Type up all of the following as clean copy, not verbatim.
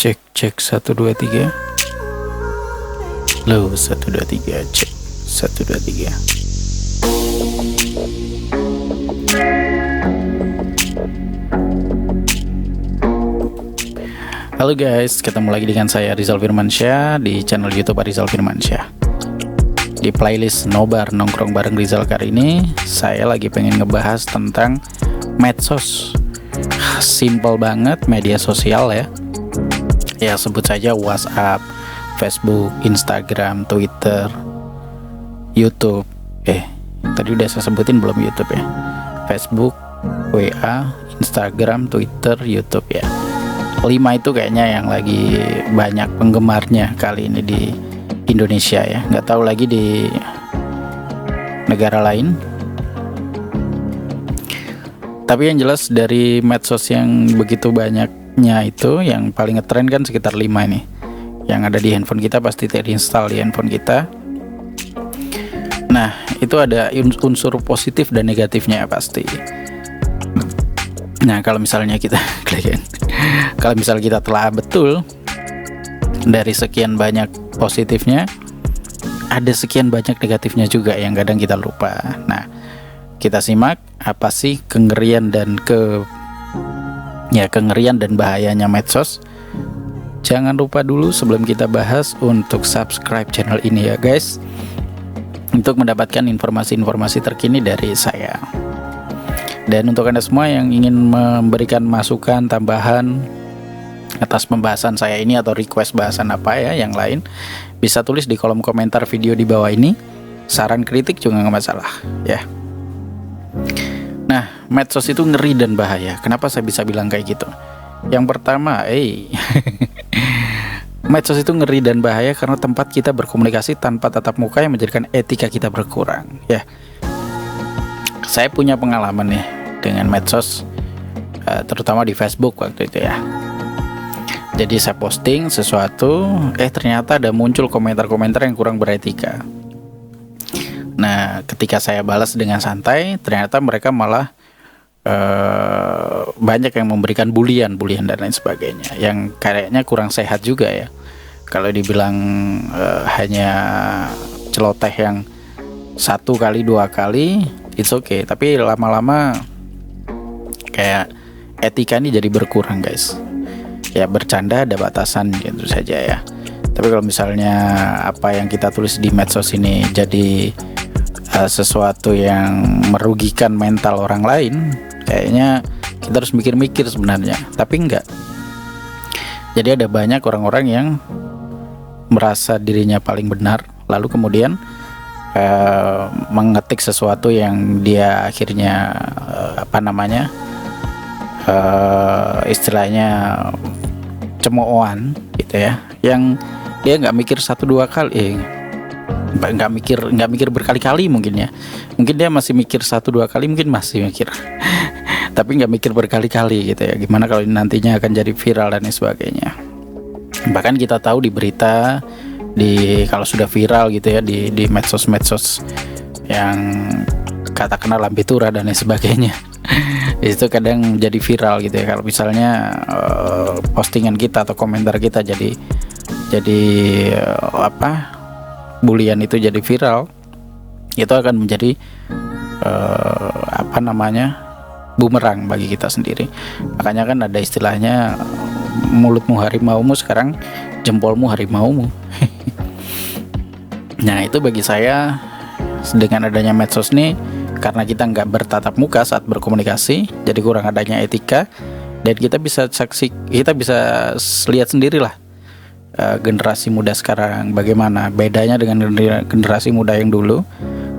Cek cek 1 2 3. Loh 1 2 3 cek 1 2 3. Halo guys, ketemu lagi dengan saya Rizal Firmansyah di channel YouTube Rizal Firmansyah. Di playlist Nobar Nongkrong Bareng Rizal kali ini saya lagi pengen ngebahas tentang medsos. Simple banget, media sosial ya. Ya sebut saja WhatsApp, Facebook, Instagram, Twitter, YouTube. Tadi udah saya sebutin belum YouTube ya? Facebook, WA, Instagram, Twitter, YouTube ya. 5 itu kayaknya yang lagi banyak penggemarnya kali ini di Indonesia ya. Nggak tahu lagi di negara lain. Tapi yang jelas dari medsos yang begitu banyaknya itu, yang paling ngetren kan sekitar 5 nih. Yang ada di handphone kita pasti terinstall di handphone kita. Nah, itu ada unsur positif dan negatifnya pasti. Nah, kalau misalnya kita kalau misalnya kita telah betul dari sekian banyak positifnya, ada sekian banyak negatifnya juga yang kadang kita lupa. Nah, kita simak apa sih kengerian dan bahayanya medsos. Jangan lupa dulu sebelum kita bahas untuk subscribe channel ini ya guys, untuk mendapatkan informasi-informasi terkini dari saya. Dan untuk Anda semua yang ingin memberikan masukan tambahan atas pembahasan saya ini atau request bahasan apa ya yang lain, bisa tulis di kolom komentar video di bawah ini. Saran kritik juga nggak masalah ya. Nah, medsos itu ngeri dan bahaya. Kenapa saya bisa bilang kayak gitu? Yang pertama, medsos itu ngeri dan bahaya karena tempat kita berkomunikasi tanpa tatap muka yang menjadikan etika kita berkurang ya. Saya punya pengalaman nih dengan medsos, terutama di Facebook waktu itu ya. Jadi saya posting sesuatu, ternyata ada muncul komentar-komentar yang kurang beretika. Nah, ketika saya balas dengan santai, ternyata mereka malah banyak yang memberikan bulian dan lain sebagainya, yang kayaknya kurang sehat juga ya. Kalau dibilang hanya celoteh yang 1 kali 2 kali, it's okay. Tapi lama-lama kayak etika ini jadi berkurang guys. Ya bercanda ada batasan gitu saja ya. Tapi kalau misalnya apa yang kita tulis di medsos ini jadi sesuatu yang merugikan mental orang lain, kayaknya kita harus mikir-mikir sebenarnya. Tapi enggak. Jadi ada banyak orang-orang yang merasa dirinya paling benar, lalu kemudian mengetik sesuatu yang dia akhirnya istilahnya cemoohan gitu ya, yang dia nggak mikir 1-2 kali, nggak mikir berkali-kali mungkin ya. Mungkin dia masih mikir 1-2 kali, mungkin masih mikir tapi nggak mikir berkali-kali gitu ya. Gimana kalau nantinya akan jadi viral dan sebagainya. Bahkan kita tahu di berita, kalau sudah viral gitu ya di medsos yang katakanlah lambe tura dan lain sebagainya, itu kadang jadi viral gitu ya. Kalau misalnya postingan kita atau komentar kita jadi bulian itu jadi viral, itu akan menjadi bumerang bagi kita sendiri. Makanya kan ada istilahnya, mulutmu harimaumu, sekarang jempolmu harimaumu. Nah, itu bagi saya dengan adanya medsos nih, karena kita nggak bertatap muka saat berkomunikasi, jadi kurang adanya etika. Dan kita bisa lihat sendirilah generasi muda sekarang bagaimana bedanya dengan generasi muda yang dulu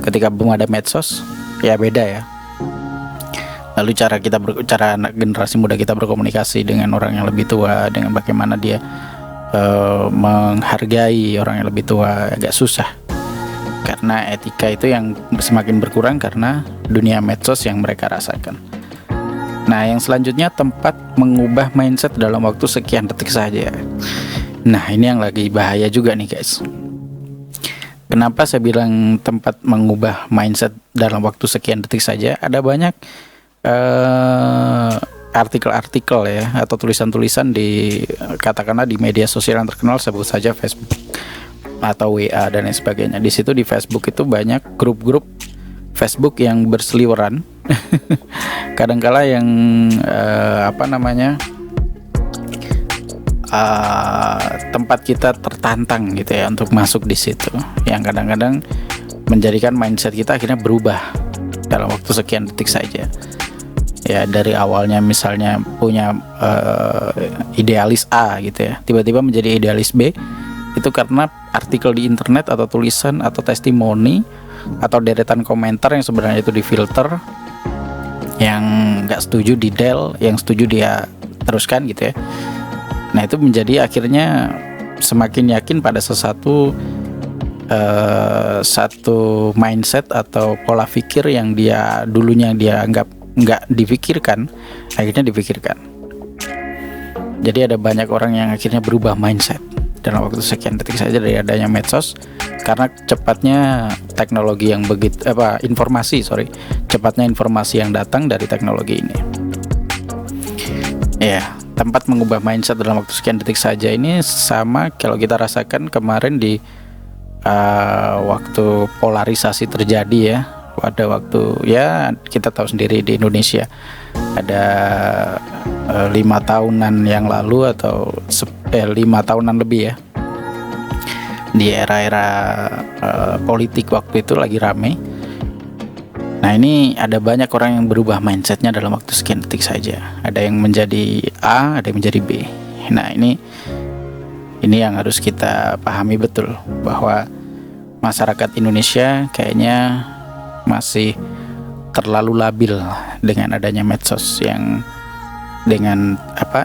ketika belum ada medsos. Ya beda ya. Lalu cara generasi muda kita berkomunikasi dengan orang yang lebih tua, dengan bagaimana dia menghargai orang yang lebih tua, agak susah. Karena etika itu yang semakin berkurang karena dunia medsos yang mereka rasakan. Nah, yang selanjutnya, tempat mengubah mindset dalam waktu sekian detik saja. Nah, ini yang lagi bahaya juga nih guys. Kenapa saya bilang tempat mengubah mindset dalam waktu sekian detik saja? Ada banyak artikel-artikel ya, atau tulisan-tulisan di katakanlah di media sosial yang terkenal, sebut saja Facebook atau WA dan lain sebagainya. Di situ di Facebook itu banyak grup-grup Facebook yang berseliweran. Kadangkala yang tempat kita tertantang gitu ya untuk masuk di situ, yang kadang-kadang menjadikan mindset kita akhirnya berubah dalam waktu sekian detik saja. Ya, dari awalnya misalnya punya idealis A gitu ya, tiba-tiba menjadi idealis B, itu karena artikel di internet atau tulisan atau testimoni atau deretan komentar yang sebenarnya itu difilter, yang nggak setuju di del, yang setuju dia teruskan gitu ya. Nah, itu menjadi akhirnya semakin yakin pada satu mindset atau pola pikir yang dia dulunya dia anggap nggak dipikirkan, akhirnya dipikirkan. Jadi ada banyak orang yang akhirnya berubah mindset dalam waktu sekian detik saja dari adanya medsos, karena cepatnya teknologi yang cepatnya informasi yang datang dari teknologi ini. Ya, tempat mengubah mindset dalam waktu sekian detik saja ini sama kalau kita rasakan kemarin di waktu polarisasi terjadi ya. Pada waktu ya kita tahu sendiri di Indonesia ada 5 tahunan yang lalu atau 5 tahunan lebih ya, di era-era politik waktu itu lagi rame. Nah, ini ada banyak orang yang berubah mindsetnya dalam waktu sekian detik saja. Ada yang menjadi A, ada yang menjadi B. Nah, ini yang harus kita pahami betul, bahwa masyarakat Indonesia kayaknya masih terlalu labil dengan adanya medsos yang dengan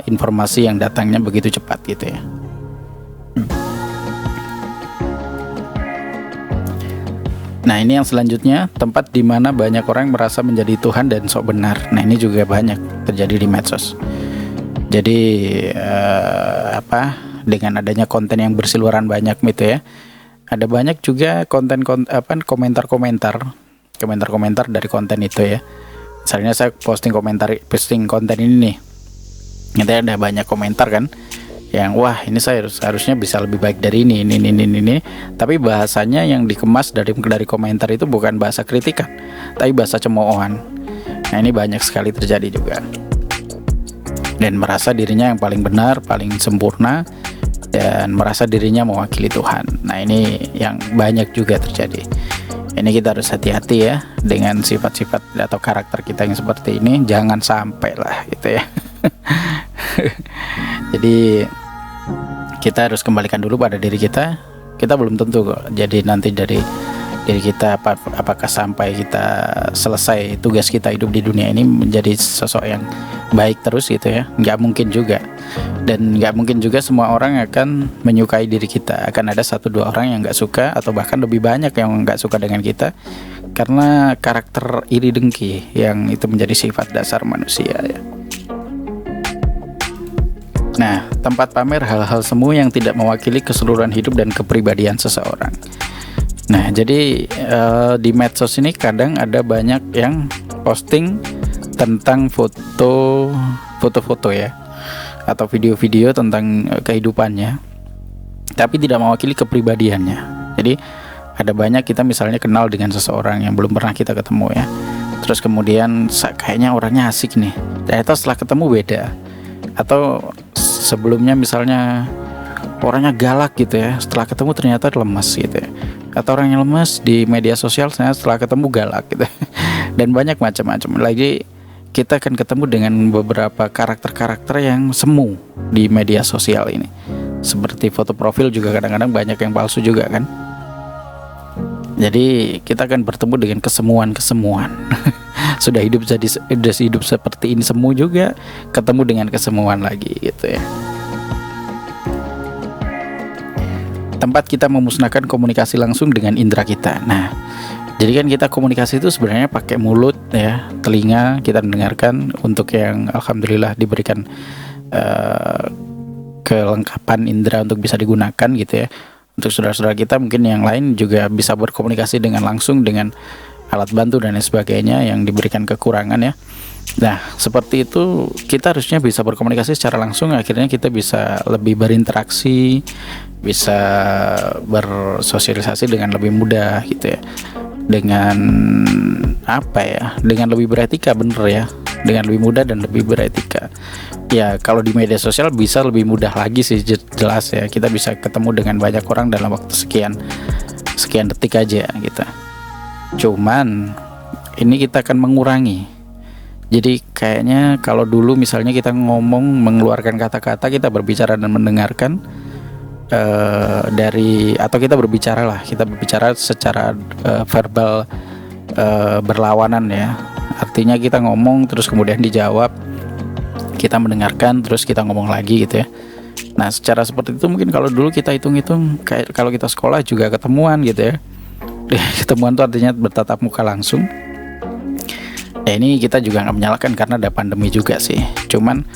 informasi yang datangnya begitu cepat gitu ya. Nah, ini yang selanjutnya, tempat di mana banyak orang merasa menjadi Tuhan dan sok benar. Nah, ini juga banyak terjadi di medsos. Jadi dengan adanya konten yang berseliweran banyak gitu ya, ada banyak juga komentar dari konten itu ya. Misalnya saya posting konten ini nih, nanti ada banyak komentar kan, yang wah ini saya harusnya bisa lebih baik dari ini. Tapi bahasanya yang dikemas dari komentar itu bukan bahasa kritikan, tapi bahasa cemoohan. Nah, ini banyak sekali terjadi juga, dan merasa dirinya yang paling benar, paling sempurna, dan merasa dirinya mewakili Tuhan. Nah, ini yang banyak juga terjadi. Ini kita harus hati-hati ya dengan sifat-sifat atau karakter kita yang seperti ini, jangan sampai lah gitu ya. Jadi kita harus kembalikan dulu pada diri kita. Kita belum tentu kok jadi nanti dari diri kita apakah sampai kita selesai tugas kita hidup di dunia ini menjadi sosok yang baik terus gitu ya. Nggak mungkin juga. Dan nggak mungkin juga semua orang akan menyukai diri kita. Akan ada 1-2 orang yang nggak suka, atau bahkan lebih banyak yang nggak suka dengan kita, karena karakter iri dengki yang itu menjadi sifat dasar manusia ya. Nah, tempat pamer hal-hal semu yang tidak mewakili keseluruhan hidup dan kepribadian seseorang. Nah, jadi di medsos ini kadang ada banyak yang posting tentang foto-foto ya, atau video-video tentang kehidupannya, tapi tidak mewakili kepribadiannya. Jadi ada banyak kita misalnya kenal dengan seseorang yang belum pernah kita ketemu ya, terus kemudian kayaknya orangnya asik nih, ternyata setelah ketemu beda. Atau sebelumnya misalnya orangnya galak gitu ya, setelah ketemu ternyata lemas gitu ya. Atau orang yang lemas di media sosial setelah ketemu galak gitu. Dan banyak macam-macam lagi. Kita akan ketemu dengan beberapa karakter-karakter yang semu di media sosial ini. Seperti foto profil juga kadang-kadang banyak yang palsu juga kan. Jadi kita akan bertemu dengan kesemuan-kesemuan. Sudah hidup seperti ini semu juga, ketemu dengan kesemuan lagi gitu ya. Tempat kita memusnahkan komunikasi langsung dengan indera kita. Nah, jadi kan kita komunikasi itu sebenarnya pakai mulut ya, telinga kita mendengarkan, untuk yang alhamdulillah diberikan kelengkapan indera untuk bisa digunakan gitu ya. Untuk saudara-saudara kita mungkin yang lain juga bisa berkomunikasi dengan langsung dengan alat bantu dan lain sebagainya yang diberikan kekurangan ya. Nah, seperti itu kita harusnya bisa berkomunikasi secara langsung, akhirnya kita bisa lebih berinteraksi, bisa bersosialisasi dengan lebih mudah gitu ya. Dengan apa ya? Dengan lebih beretika, bener ya. Dengan lebih mudah dan lebih beretika. Ya, kalau di media sosial bisa lebih mudah lagi sih, jelas ya. Kita bisa ketemu dengan banyak orang dalam waktu sekian detik aja gitu. Cuman ini kita akan mengurangi. Jadi kayaknya kalau dulu misalnya kita ngomong, mengeluarkan kata-kata, kita berbicara dan mendengarkan atau kita berbicara secara verbal, berlawanan ya. Artinya kita ngomong terus kemudian dijawab, kita mendengarkan terus kita ngomong lagi gitu ya. Nah, secara seperti itu mungkin kalau dulu kita hitung-hitung, kayak kalau kita sekolah juga ketemuan gitu ya. Ketemuan itu artinya bertatap muka langsung. Ya, ini kita juga nggak menyalahkan karena ada pandemi juga sih. Cuman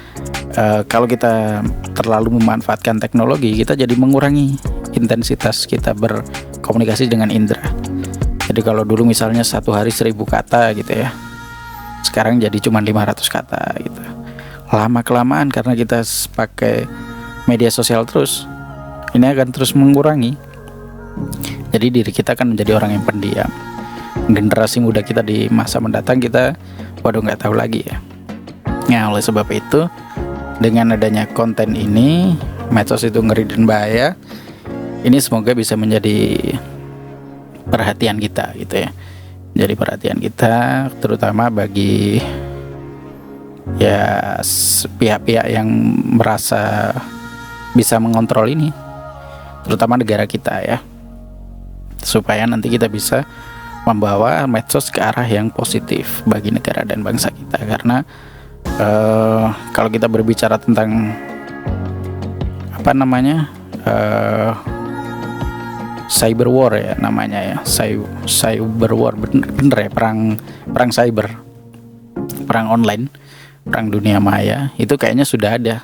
kalau kita terlalu memanfaatkan teknologi, kita jadi mengurangi intensitas kita berkomunikasi dengan indera. Jadi kalau dulu misalnya satu hari 1000 kata gitu ya, sekarang jadi cuma 500 kata gitu. Lama-kelamaan karena kita pakai media sosial terus, ini akan terus mengurangi. Jadi diri kita akan menjadi orang yang pendiam. Generasi muda kita di masa mendatang kita nggak tahu lagi ya. Nah, oleh sebab itu dengan adanya konten ini, medsos itu ngeri dan bahaya, ini semoga bisa menjadi perhatian kita gitu ya. Jadi perhatian kita terutama bagi ya pihak-pihak yang merasa bisa mengontrol ini, terutama negara kita ya, supaya nanti kita bisa membawa medsos ke arah yang positif bagi negara dan bangsa kita. Karena kalau kita berbicara tentang cyber war ya namanya ya, cyber war, bener ya, perang cyber, perang online, perang dunia maya, itu kayaknya sudah ada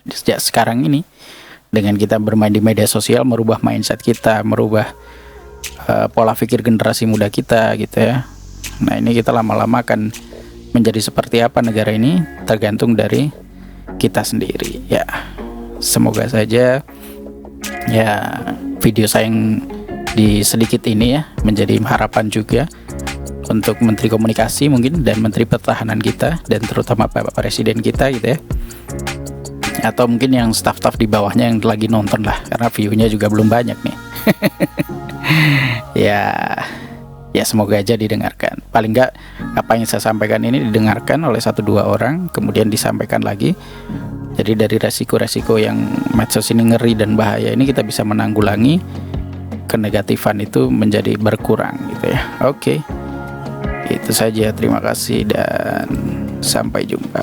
sejak sekarang ini. Dengan kita bermain di media sosial, merubah mindset kita, merubah pola pikir generasi muda kita gitu ya. Nah, ini kita lama-lama akan menjadi seperti apa negara ini tergantung dari kita sendiri ya. Semoga saja ya video saya yang di sedikit ini ya menjadi harapan juga untuk Menteri Komunikasi mungkin dan Menteri Pertahanan kita, dan terutama Bapak Presiden kita gitu ya, atau mungkin yang staf-staf di bawahnya yang lagi nonton lah, karena view-nya juga belum banyak nih. ya semoga aja didengarkan. Paling nggak apa yang saya sampaikan ini didengarkan oleh 1-2 orang, kemudian disampaikan lagi. Jadi dari resiko-resiko yang medsos ini ngeri dan bahaya ini kita bisa menanggulangi, kenegatifan itu menjadi berkurang gitu ya. Oke, itu saja, terima kasih dan sampai jumpa.